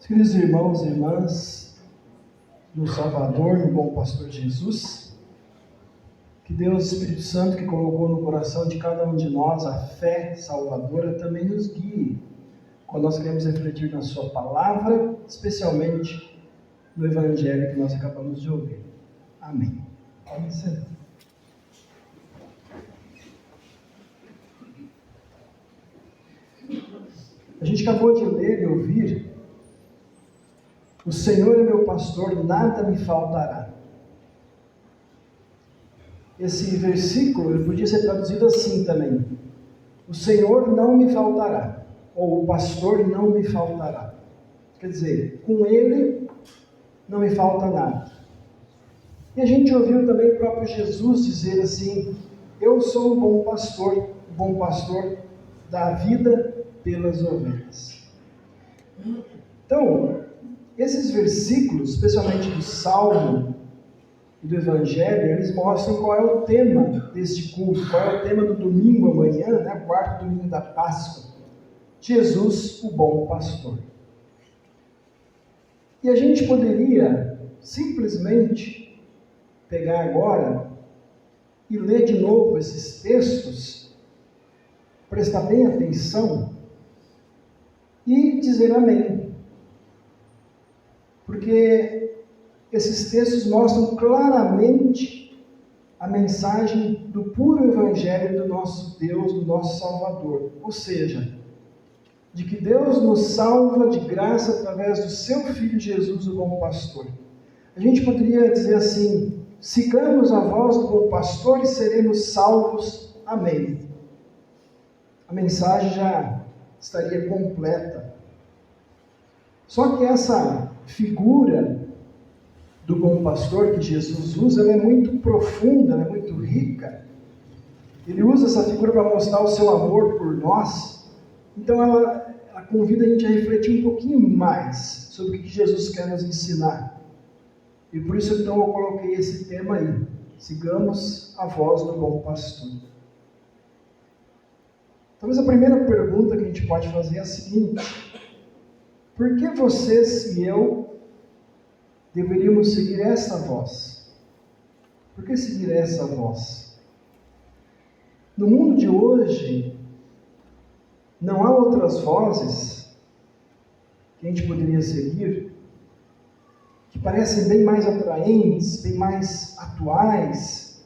Queridos irmãos e irmãs do Salvador, do bom pastor Jesus, que Deus, Espírito Santo, que colocou no coração de cada um de nós a fé salvadora, também nos guie quando nós queremos refletir na sua palavra, especialmente no Evangelho que nós acabamos de ouvir. Amém. Pode ser. A gente acabou de ler e ouvir: o Senhor é meu pastor, nada me faltará. Esse versículo ele podia ser traduzido assim também: o Senhor não me faltará, ou o pastor não me faltará. Quer dizer, com Ele não me falta nada. E a gente ouviu também o próprio Jesus dizer assim: eu sou o bom pastor da vida pelas ovelhas. Então, esses versículos, especialmente do Salmo e do Evangelho, eles mostram qual é o tema deste culto, qual é o tema do domingo amanhã, né, o quarto domingo da Páscoa. Jesus, o bom pastor. E a gente poderia simplesmente pegar agora e ler de novo esses textos, prestar bem atenção e dizer amém. Porque esses textos mostram claramente a mensagem do puro Evangelho do nosso Deus, do nosso Salvador. Ou seja, de que Deus nos salva de graça através do seu Filho Jesus, o bom pastor. A gente poderia dizer assim: sigamos a voz do bom pastor e seremos salvos. Amém. A mensagem já estaria completa. Só que essa figura do bom pastor que Jesus usa, ela é muito profunda, ela é muito rica. Ele usa essa figura para mostrar o seu amor por nós. Então ela convida a gente a refletir um pouquinho mais sobre o que Jesus quer nos ensinar. E por isso então eu coloquei esse tema aí: sigamos a voz do bom pastor. Talvez a primeira pergunta que a gente pode fazer é a seguinte: por que vocês e eu deveríamos seguir essa voz? Por que seguir essa voz? No mundo de hoje, não há outras vozes que a gente poderia seguir que parecem bem mais atraentes, bem mais atuais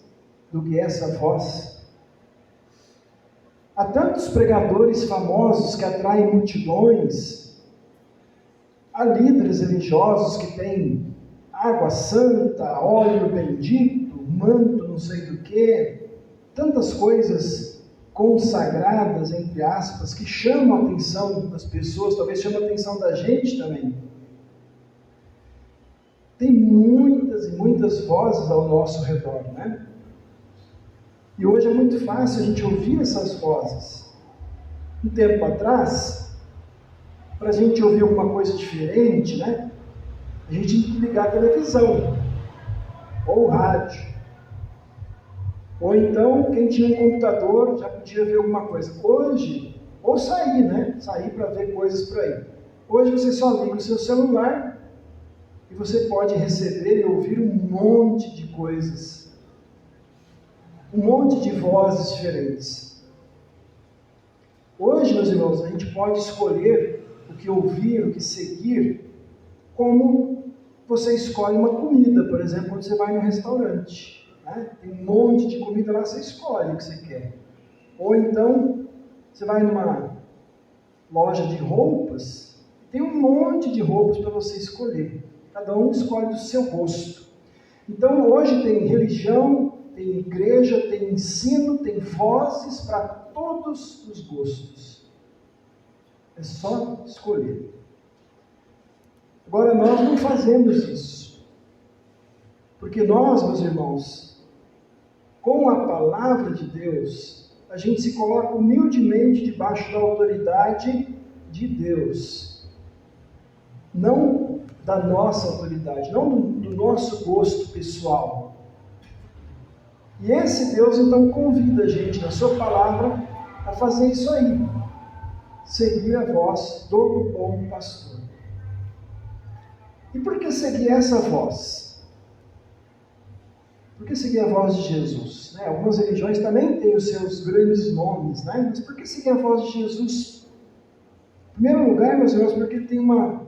do que essa voz. Há tantos pregadores famosos que atraem multidões, há líderes religiosos que têm água santa, óleo bendito, manto não sei do que, tantas coisas consagradas, entre aspas, que chamam a atenção das pessoas, talvez chamam a atenção da gente também. Tem muitas e muitas vozes ao nosso redor, né? E hoje é muito fácil a gente ouvir essas vozes. Um tempo atrás, para a gente ouvir alguma coisa diferente, né, a gente tinha que ligar a televisão, ou o rádio. Ou então, quem tinha um computador já podia ver alguma coisa. Hoje, ou sair, né? Sair para ver coisas por aí. Hoje você só liga o seu celular e você pode receber e ouvir um monte de coisas. Um monte de vozes diferentes. Hoje, meus irmãos, a gente pode escolher o que ouvir, o que seguir, como você escolhe uma comida, por exemplo, quando você vai no restaurante. Tem um monte de comida lá, você escolhe o que você quer. Ou então, você vai numa loja de roupas, tem um monte de roupas para você escolher. Cada um escolhe do seu gosto. Então, hoje tem religião, tem igreja, tem ensino, tem vozes para todos os gostos. É só escolher. Agora, nós não fazemos isso. Porque nós, meus irmãos, com a palavra de Deus, a gente se coloca humildemente debaixo da autoridade de Deus. Não da nossa autoridade, não do nosso gosto pessoal. E esse Deus, então, convida a gente, na sua palavra, a fazer isso aí. Seguir a voz do bom pastor. E por que seguir essa voz? Por que seguir a voz de Jesus? Né? Algumas religiões também têm os seus grandes nomes, né? Mas por que seguir a voz de Jesus? Em primeiro lugar, meus irmãos, porque tem uma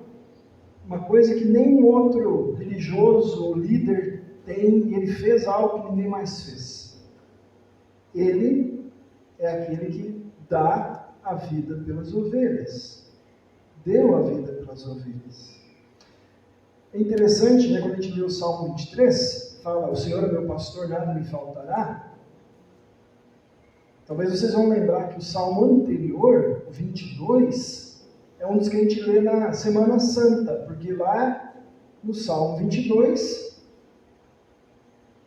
coisa que nenhum outro religioso ou líder tem, e ele fez algo que ninguém mais fez. Ele é aquele que dá a vida pelas ovelhas. Deu a vida pelas ovelhas. É interessante, né, quando a gente lê o Salmo 23, fala, o Senhor é meu pastor, nada me faltará. Talvez vocês vão lembrar que o Salmo anterior, o 22, é um dos que a gente lê na Semana Santa, porque lá no Salmo 22,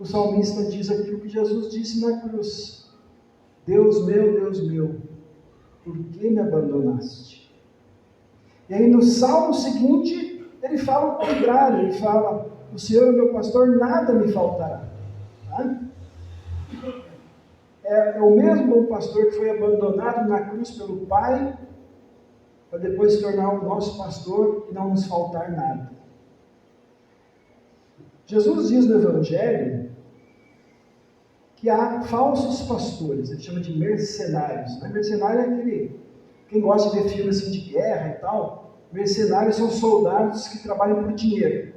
o salmista diz aquilo que Jesus disse na cruz: Deus meu, por que me abandonaste? E aí no Salmo seguinte, ele fala o contrário, ele fala, o Senhor é meu pastor, nada me faltará. Tá? É o mesmo bom pastor que foi abandonado na cruz pelo Pai, para depois se tornar o nosso pastor e não nos faltar nada. Jesus diz no Evangelho que há falsos pastores, ele chama de mercenários. Né? Mercenário é aquele, quem gosta de ver filmes assim, de guerra e tal, mercenários são soldados que trabalham por dinheiro.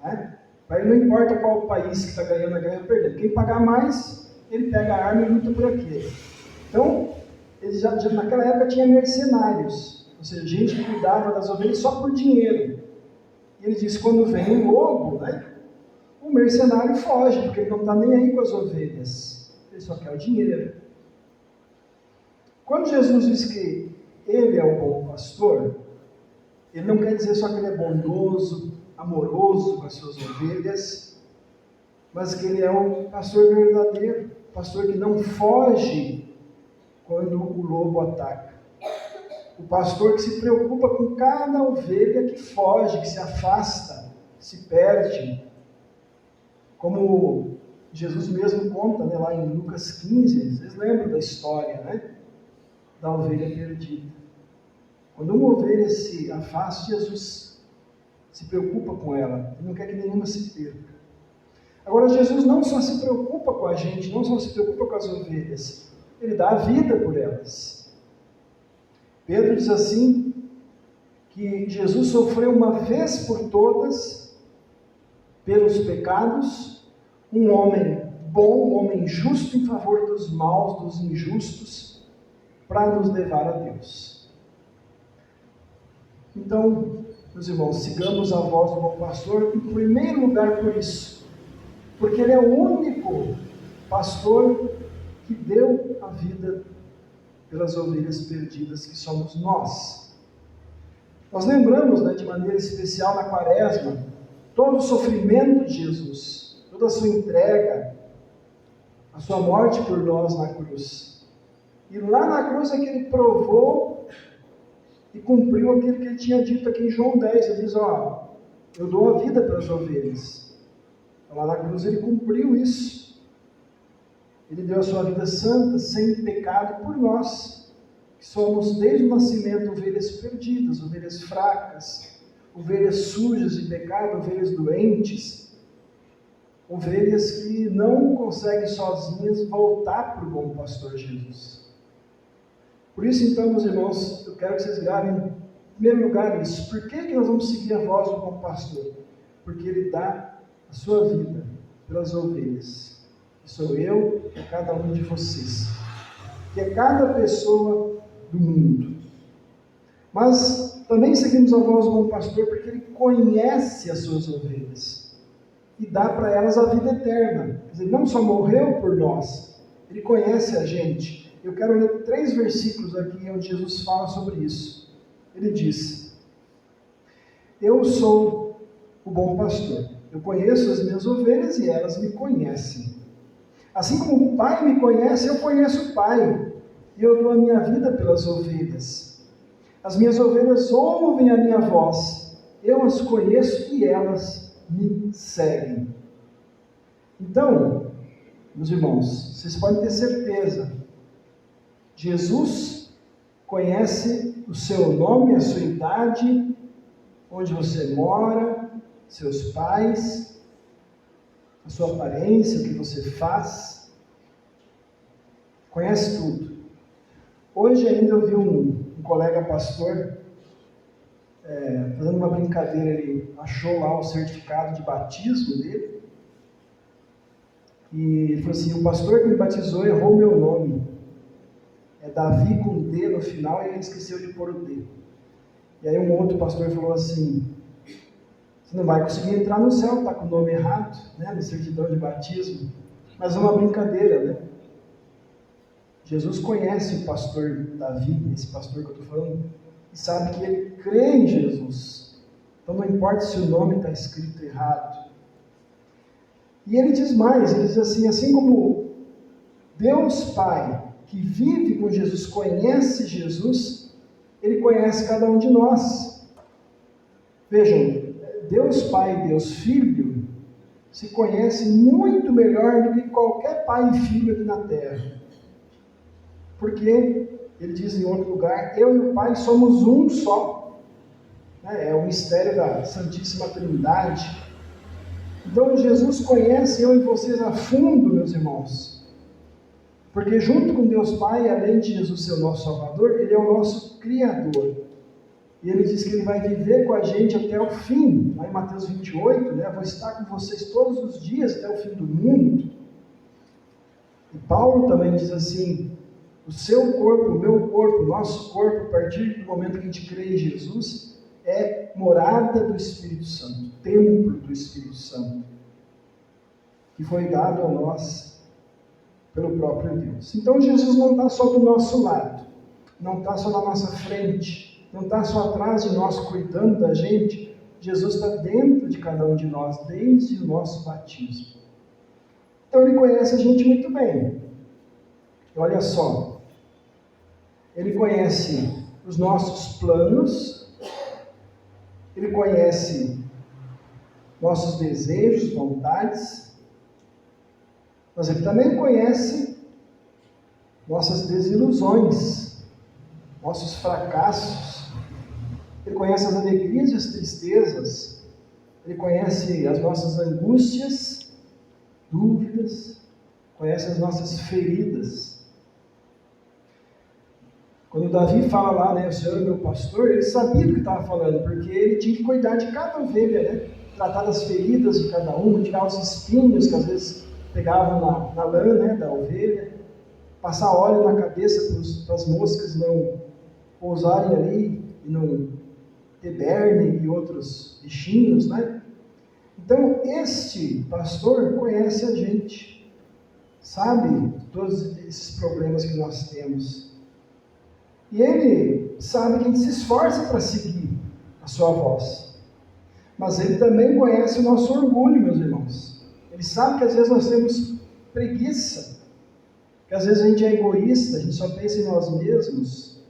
Né? Para ele não importa qual país que está ganhando a guerra ou perdendo, quem pagar mais, ele pega a arma e luta por aquele. Então, ele já naquela época tinha mercenários, ou seja, gente que cuidava das ovelhas só por dinheiro. E ele diz, quando vem um lobo, né, o mercenário foge, porque ele não está nem aí com as ovelhas, ele só quer o dinheiro. Quando Jesus diz que ele é o bom pastor, ele não quer dizer só que ele é bondoso, amoroso com as suas ovelhas, mas que ele é um pastor verdadeiro, pastor que não foge quando o lobo ataca. O pastor que se preocupa com cada ovelha que foge, que se afasta, que se perde. Como Jesus mesmo conta, né, lá em Lucas 15, vocês lembram da história, né, da ovelha perdida. Quando uma ovelha se afasta, Jesus se preocupa com ela, ele não quer que nenhuma se perca. Agora, Jesus não só se preocupa com a gente, não só se preocupa com as ovelhas, ele dá a vida por elas. Pedro diz assim, que Jesus sofreu uma vez por todas, pelos pecados, um homem bom, um homem justo em favor dos maus, dos injustos, para nos levar a Deus. Então, meus irmãos, sigamos a voz do bom pastor, em primeiro lugar por isso, porque ele é o único pastor que deu a vida pelas ovelhas perdidas que somos nós. Nós lembramos, né, de maneira especial na Quaresma, todo o sofrimento de Jesus, toda a sua entrega, a sua morte por nós na cruz. E lá na cruz é que ele provou e cumpriu aquilo que ele tinha dito aqui em João 10. Ele diz, eu dou a vida pelas ovelhas. Então, lá na cruz ele cumpriu isso. Ele deu a sua vida santa, sem pecado, por nós, que somos desde o nascimento ovelhas perdidas, ovelhas fracas, ovelhas sujas de pecado, ovelhas doentes, ovelhas que não conseguem sozinhas voltar para o bom pastor Jesus. Por isso, então, meus irmãos, eu quero que vocês gravem em primeiro lugar isso. Por que nós vamos seguir a voz do bom pastor? Porque ele dá a sua vida pelas ovelhas. Que sou eu, que é cada um de vocês, que é cada pessoa do mundo. Mas também seguimos a voz do bom pastor porque ele conhece as suas ovelhas e dá para elas a vida eterna. Quer dizer, ele não só morreu por nós, ele conhece a gente. Eu quero ler 3 versículos aqui onde Jesus fala sobre isso. Ele diz, eu sou o bom pastor, eu conheço as minhas ovelhas e elas me conhecem. Assim como o Pai me conhece, eu conheço o Pai, e eu dou a minha vida pelas ovelhas. As minhas ovelhas ouvem a minha voz, eu as conheço e elas me seguem. Então, meus irmãos, vocês podem ter certeza, Jesus conhece o seu nome, a sua idade, onde você mora, seus pais, a sua aparência, o que você faz. Conhece tudo. Hoje ainda eu vi um colega pastor fazendo uma brincadeira, ele achou lá o certificado de batismo dele, e ele falou assim: o pastor que me batizou errou meu nome, é Davi com D no final, e ele esqueceu de pôr o D. E aí um outro pastor falou assim: você não vai conseguir entrar no céu, está com o nome errado, né, no certidão de batismo. Mas é uma brincadeira, né? Jesus conhece o pastor Davi, esse pastor que eu estou falando, e sabe que ele crê em Jesus. Então não importa se o nome está escrito errado. E ele diz mais, ele diz assim como Deus Pai, que vive com Jesus, conhece Jesus, ele conhece cada um de nós. Vejam, Deus Pai e Deus Filho se conhecem muito melhor do que qualquer pai e filho aqui na terra. Porque, ele diz em outro lugar, eu e o Pai somos um só. É o mistério da Santíssima Trindade. Então, Jesus conhece eu e vocês a fundo, meus irmãos. Porque junto com Deus Pai, além de Jesus ser o nosso Salvador, Ele é o nosso Criador. E Ele diz que Ele vai viver com a gente até o fim. Lá em Mateus 28, né? Vou estar com vocês todos os dias até o fim do mundo. E Paulo também diz assim: o seu corpo, o meu corpo, o nosso corpo, a partir do momento que a gente crê em Jesus, é morada do Espírito Santo, templo do Espírito Santo, que foi dado a nós pelo próprio Deus. Então Jesus não está só do nosso lado, não está só na nossa frente, não está só atrás de nós cuidando da gente. Jesus está dentro de cada um de nós, desde o nosso batismo. Então Ele conhece a gente muito bem. Olha só, Ele conhece os nossos planos, Ele conhece nossos desejos, vontades, mas Ele também conhece nossas desilusões, nossos fracassos. Ele conhece as alegrias e as tristezas, Ele conhece as nossas angústias, dúvidas, conhece as nossas feridas. Quando Davi fala lá, né, o Senhor é meu pastor, ele sabia do que estava falando, porque ele tinha que cuidar de cada ovelha, né? Tratar das feridas de cada uma, tirar os espinhos que às vezes pegavam na lã, né, da ovelha, passar óleo na cabeça para as moscas não pousarem ali e não ter berne e outros bichinhos, né? Então, este pastor conhece a gente, sabe todos esses problemas que nós temos. E Ele sabe que a gente se esforça para seguir a sua voz. Mas Ele também conhece o nosso orgulho, meus irmãos. Ele sabe que às vezes nós temos preguiça, que às vezes a gente é egoísta, a gente só pensa em nós mesmos.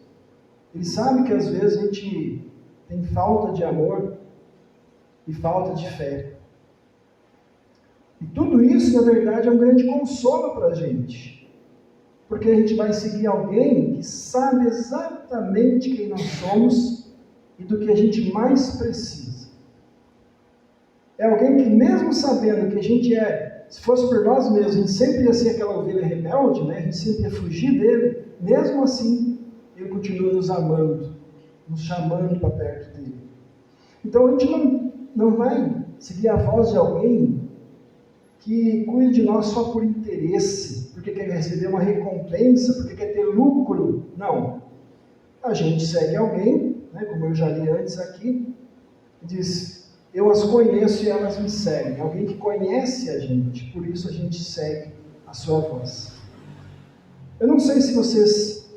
Ele sabe que às vezes a gente tem falta de amor e falta de fé. E tudo isso, na verdade, é um grande consolo para a gente. Porque a gente vai seguir alguém que sabe exatamente quem nós somos e do que a gente mais precisa. É alguém que, mesmo sabendo que a gente se fosse por nós mesmos, a gente sempre ia ser aquela ovelha rebelde, né? A gente sempre ia fugir dele, mesmo assim, Ele continua nos amando, nos chamando para perto dele. Então a gente não vai seguir a voz de alguém que cuide de nós só por interesse, porque quer receber uma recompensa, porque quer ter lucro. Não. A gente segue alguém, né, como eu já li antes aqui, diz: eu as conheço e elas me seguem. Alguém que conhece a gente, por isso a gente segue a sua voz. Eu não sei se vocês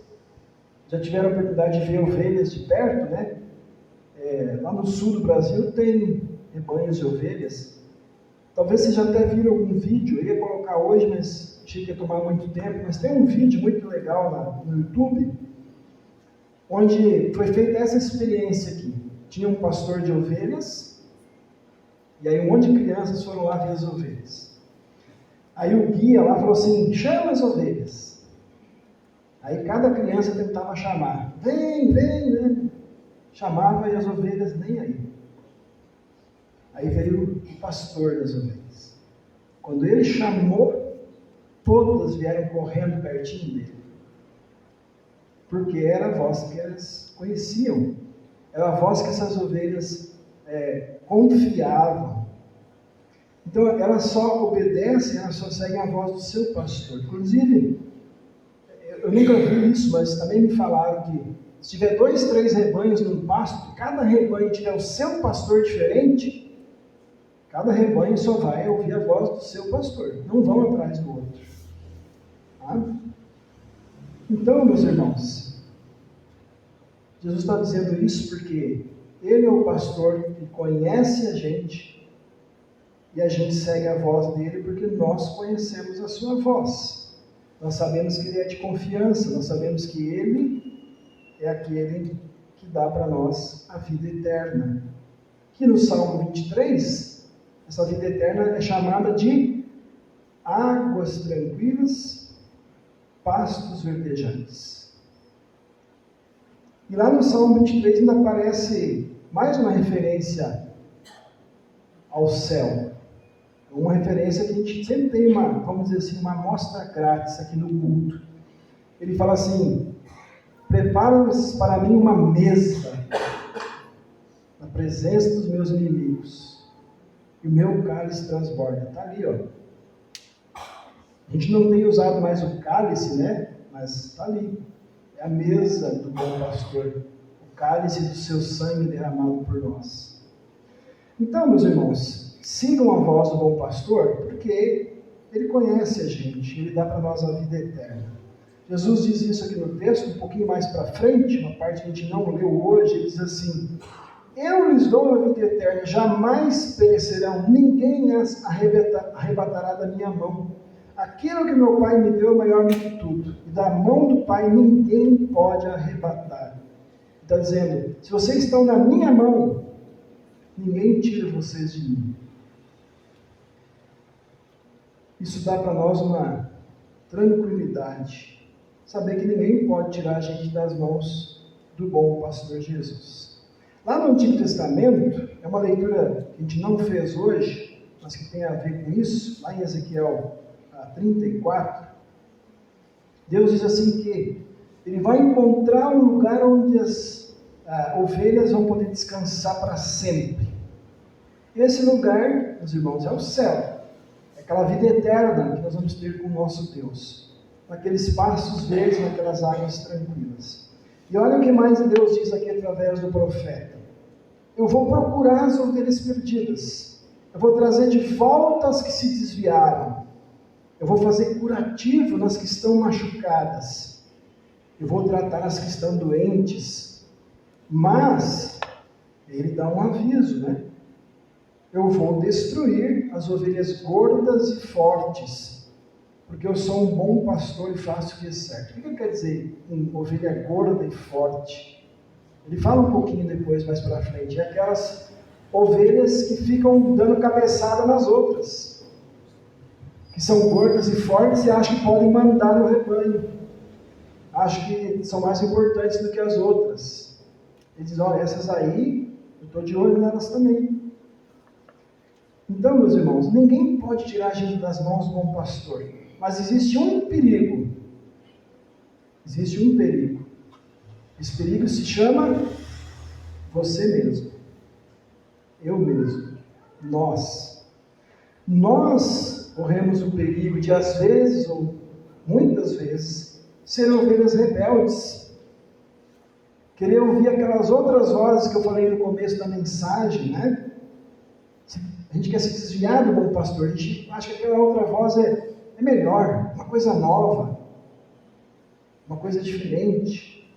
já tiveram a oportunidade de ver ovelhas de perto, né? Lá no sul do Brasil tem rebanhos de ovelhas. Talvez vocês já até viram algum vídeo, eu ia colocar hoje, mas achei que ia tomar muito tempo, mas tem um vídeo muito legal no YouTube, onde foi feita essa experiência aqui. Tinha um pastor de ovelhas, e aí um monte de crianças foram lá ver as ovelhas. Aí o guia lá falou assim: chama as ovelhas. Aí cada criança tentava chamar, vem, vem, vem. Chamava e as ovelhas nem aí. Aí veio o pastor das ovelhas. Quando ele chamou, todas vieram correndo pertinho dele. Porque era a voz que elas conheciam. Era a voz que essas ovelhas confiavam. Então elas só obedecem, elas só seguem a voz do seu pastor. Inclusive, eu nunca vi isso, mas também me falaram que se tiver 2, 3 rebanhos num pasto, cada rebanho tiver o seu pastor diferente, cada rebanho só vai ouvir a voz do seu pastor, não vão atrás do outro. Tá? Então, meus irmãos, Jesus está dizendo isso porque Ele é o pastor que conhece a gente e a gente segue a voz dele porque nós conhecemos a sua voz. Nós sabemos que Ele é de confiança, nós sabemos que Ele é aquele que dá para nós a vida eterna. Aqui no Salmo 23, essa vida eterna é chamada de águas tranquilas, pastos verdejantes. E lá no Salmo 23 ainda aparece mais uma referência ao céu. Uma referência que a gente sempre tem vamos dizer assim, uma amostra grátis aqui no culto. Ele fala assim: prepara-nos para mim uma mesa na presença dos meus inimigos, e o meu cálice transborda. Está ali, ó. A gente não tem usado mais o cálice, né? Mas está ali. É a mesa do bom pastor, o cálice do seu sangue derramado por nós. Então, meus irmãos, sigam a voz do bom pastor, porque ele conhece a gente, ele dá para nós a vida eterna. Jesus diz isso aqui no texto, um pouquinho mais para frente, uma parte que a gente não leu hoje. Ele diz assim: eu lhes dou a vida eterna, jamais perecerão, ninguém as arrebatará da minha mão. Aquilo que meu Pai me deu é maior do que tudo, e da mão do Pai ninguém pode arrebatar. Está dizendo: se vocês estão na minha mão, ninguém tira vocês de mim. Isso dá para nós uma tranquilidade, saber que ninguém pode tirar a gente das mãos do bom pastor Jesus. Lá no Antigo Testamento, é uma leitura que a gente não fez hoje, mas que tem a ver com isso, lá em Ezequiel 34, Deus diz assim que Ele vai encontrar um lugar onde as ovelhas vão poder descansar para sempre. Esse lugar, meus irmãos, é o céu, é aquela vida eterna que nós vamos ter com o nosso Deus, naqueles pastos verdes, naquelas águas tranquilas. E olha o que mais Deus diz aqui através do profeta: eu vou procurar as ovelhas perdidas, eu vou trazer de volta as que se desviaram, eu vou fazer curativo nas que estão machucadas, eu vou tratar as que estão doentes. Mas ele dá um aviso, né? Eu vou destruir as ovelhas gordas e fortes, porque eu sou um bom pastor e faço o que é certo. O que quer dizer ovelha gorda e forte? Ele fala um pouquinho depois, mais para frente. É aquelas ovelhas que ficam dando cabeçada nas outras, que são gordas e fortes e acham que podem mandar no rebanho, acham que são mais importantes do que as outras. Ele diz: olha, essas aí, eu estou de olho nelas também. Então, meus irmãos, ninguém pode tirar a gente das mãos do bom pastor, mas existe um perigo. Existe um perigo. Esse perigo se chama você mesmo, eu mesmo, nós. Nós corremos o perigo de, às vezes, ou muitas vezes, ser ovelhas rebeldes, querer ouvir aquelas outras vozes que eu falei no começo da mensagem, né? A gente quer se desviar do bom pastor, a gente acha que aquela outra voz é melhor, uma coisa nova, uma coisa diferente.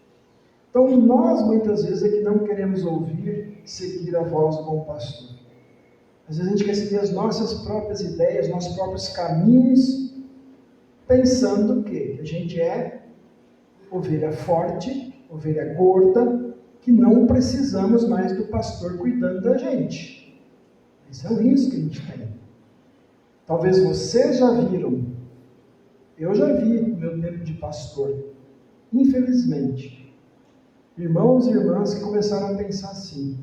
Então, nós muitas vezes é que não queremos ouvir, seguir a voz do bom pastor. Às vezes a gente quer seguir as nossas próprias ideias, nossos próprios caminhos, pensando que a gente é ovelha forte, ovelha gorda, que não precisamos mais do pastor cuidando da gente. Esse é o risco que a gente tem. Talvez vocês já viram, eu já vi no meu tempo de pastor, infelizmente, irmãos e irmãs que começaram a pensar assim: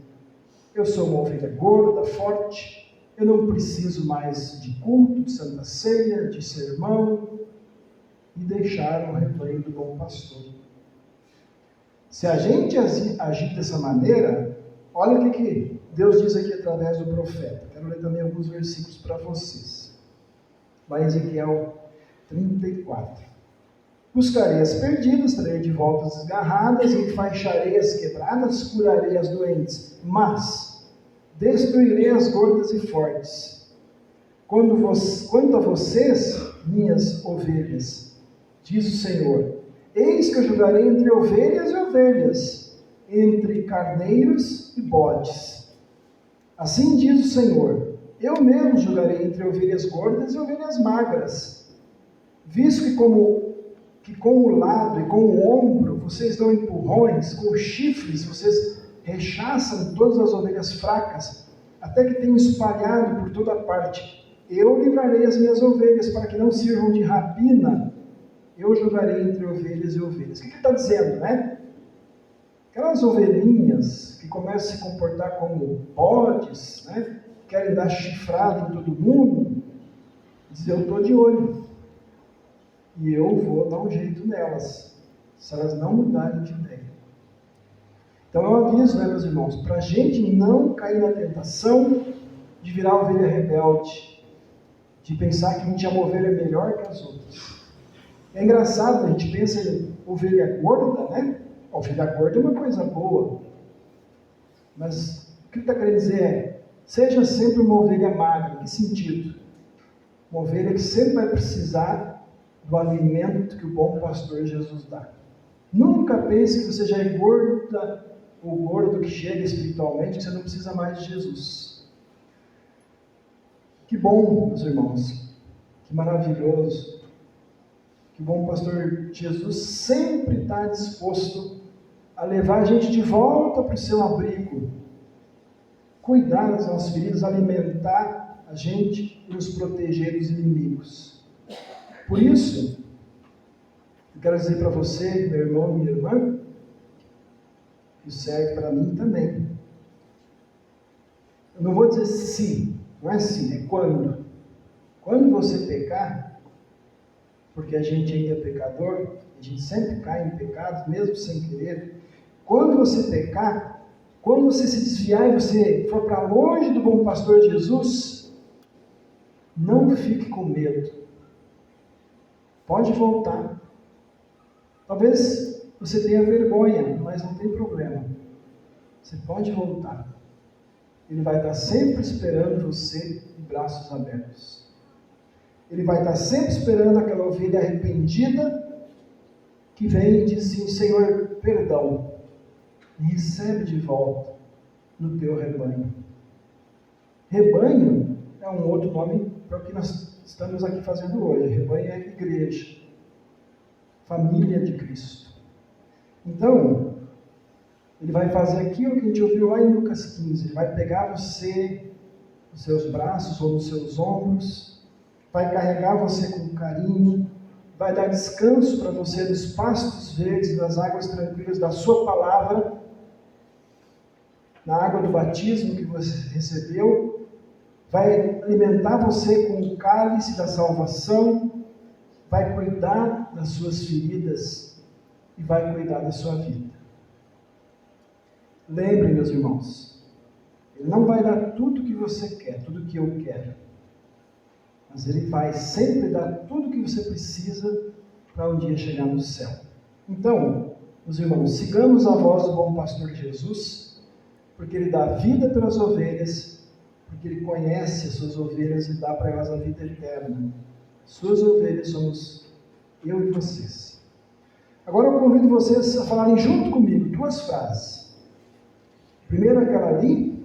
eu sou uma ovelha gorda, forte, eu não preciso mais de culto, de santa ceia, de sermão, e deixaram o rebanho do bom pastor. Se a gente agir dessa maneira, olha o que Deus diz aqui através do profeta. Quero ler também alguns versículos para vocês. Lá em Ezequiel 34. Buscarei as perdidas, trarei de volta as desgarradas, enfaixarei as quebradas, curarei as doentes, mas destruirei as gordas e fortes. Quanto a vocês, minhas ovelhas, diz o Senhor, eis que eu julgarei entre ovelhas e ovelhas, entre carneiros e bodes. Assim diz o Senhor, eu mesmo julgarei entre ovelhas gordas e ovelhas magras, visto que com o lado e com o ombro vocês dão empurrões, com os chifres vocês rechaçam todas as ovelhas fracas, até que tenham espalhado por toda parte. Eu livrarei as minhas ovelhas para que não sirvam de rapina. Eu julgarei entre ovelhas e ovelhas. O que ele está dizendo, né? Aquelas ovelhinhas que começam a se comportar como bodes, né? Querem dar chifrada em todo mundo, dizem, eu estou de olho. E eu vou dar um jeito nelas, se elas não mudarem de ideia. Então é um aviso, né, meus irmãos, para a gente não cair na tentação de virar ovelha rebelde, de pensar que a gente é uma ovelha melhor que as outras. É engraçado, a gente pensa em ovelha gorda, né? A ovelha gorda é uma coisa boa, mas o que ele está querendo dizer é, seja sempre uma ovelha magra. Em que sentido? Uma ovelha que sempre vai precisar do alimento que o bom pastor Jesus dá. Nunca pense que você já é gorda ou gordo que chega espiritualmente, que você não precisa mais de Jesus. Que bom, meus irmãos, que maravilhoso, que o bom pastor Jesus sempre está disposto a levar a gente de volta para o seu abrigo, cuidar das nossas feridas, alimentar a gente e nos proteger dos inimigos. Por isso, eu quero dizer para você, meu irmão e minha irmã, que serve para mim também. Eu não vou dizer se, não é se, é quando. Quando você pecar, porque a gente ainda é pecador, a gente sempre cai em pecados, mesmo sem querer. Quando você pecar, quando você se desviar e você for para longe do bom pastor Jesus, não fique com medo. Pode voltar. Talvez você tenha vergonha, mas não tem problema. Você pode voltar. Ele vai estar sempre esperando você de braços abertos. Ele vai estar sempre esperando aquela ovelha arrependida que vem e diz assim, Senhor, perdão, me recebe de volta no teu rebanho. Rebanho é um outro nome para o que nós estamos aqui fazendo hoje. Rebanho é igreja, família de Cristo. Então, ele vai fazer aquilo que a gente ouviu lá em Lucas 15. Ele vai pegar você nos seus braços ou nos seus ombros, vai carregar você com carinho, vai dar descanso para você nos pastos verdes, nas águas tranquilas da sua palavra, na água do batismo que você recebeu, vai alimentar você com o cálice da salvação, vai cuidar das suas feridas e vai cuidar da sua vida. Lembre, meus irmãos, Ele não vai dar tudo que você quer, tudo que eu quero, mas Ele vai sempre dar tudo que você precisa para um dia chegar no céu. Então, meus irmãos, sigamos a voz do bom pastor Jesus, porque Ele dá vida pelas ovelhas, porque Ele conhece as suas ovelhas e dá para elas a vida eterna. Suas ovelhas somos eu e vocês. Agora eu convido vocês a falarem junto comigo duas frases. Primeiro aquela ali,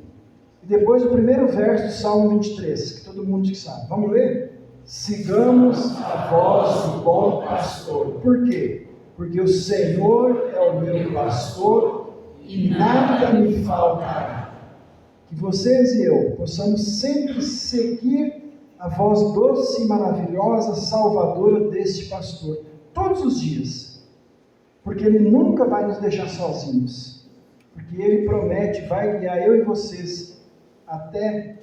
e depois o primeiro verso do Salmo 23, que todo mundo sabe. Vamos ler? Sigamos a voz do bom pastor. Por quê? Porque o Senhor é o meu pastor e nada me faltará. Que vocês e eu possamos sempre seguir a voz doce e maravilhosa, salvadora deste pastor, todos os dias, porque Ele nunca vai nos deixar sozinhos, porque Ele promete, vai guiar eu e vocês até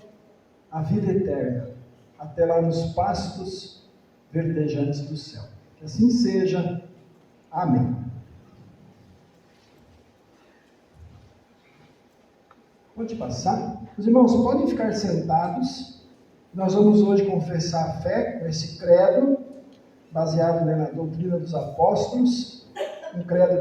a vida eterna, até lá nos pastos verdejantes do céu. Que assim seja. Amém. Pode passar. Os irmãos podem ficar sentados. Nós vamos hoje confessar a fé com esse credo, baseado na doutrina dos apóstolos, um credo que